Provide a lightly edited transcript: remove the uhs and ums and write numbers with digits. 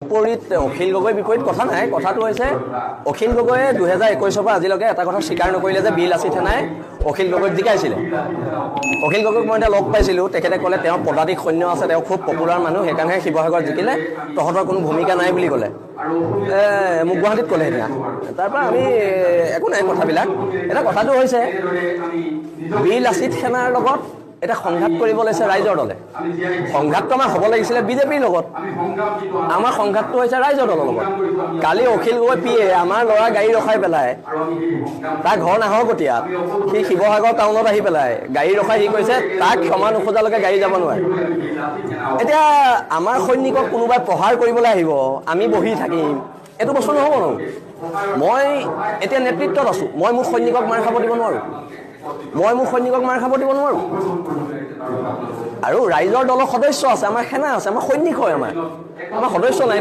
বিপৰীত অখিল গগৈ বিপৰীত কথা নাই, কথাটো হৈছে অখিল গগৈয়ে 2021 পৰা আজিলৈকে এটা কথা স্বীকাৰ নকৰিলে যে বীৰ লাচিত সেনাই অখিল গগৈক জিকাইছিলে। অখিল গগৈক মই এতিয়া লগ পাইছিলোঁ, তেখেতে ক'লে তেওঁৰ পদাতিক সৈন্য আছে, তেওঁ খুব পপুলাৰ মানুহ, সেইকাৰণেহে শিৱসাগৰত জিকিলে, তহঁতৰ কোনো ভূমিকা নাই বুলি ক'লে। মোক গুৱাহাটীত ক'লে সেইদিনা। তাৰপৰা আমি একো নাই কথাবিলাক। এটা কথাটো হৈছে বীৰ লাচিত সেনাৰ লগত এটা সংঘাত কৰিব লৈছে ৰাইজৰ দলে। সংঘাতটো আমাৰ হ'ব লাগিছিলে বিজেপিৰ লগত, আমাৰ সংঘাতটো হৈছে ৰাইজৰ দলৰ লগত। কালি অখিল গগৈ পিয়ে আমাৰ ল'ৰা গাড়ী ৰখাই পেলাই, তাৰ ঘৰ নাহৰকটীয়াত, সি শিৱসাগৰ টাউনত আহি পেলাই গাড়ী ৰখাই সি কৈছে তাক ক্ষমা নোখোজালৈকে গাড়ী যাব নোৱাৰে। এতিয়া আমাৰ সৈনিকক কোনোবাই প্ৰহাৰ কৰিবলৈ আহিব, আমি বহি থাকিম, এইটো বস্তু নহ'ব ন। মই এতিয়া নেতৃত্বত আছোঁ, মই মোৰ সৈনিকক মাৰ খাব দিব নোৱাৰোঁ, আৰু ৰাইজৰ দলৰ সদস্য আছে, আমাৰ সেনা আছে, আমাৰ সৈনিক হয়, আমাৰ সদস্য নাই।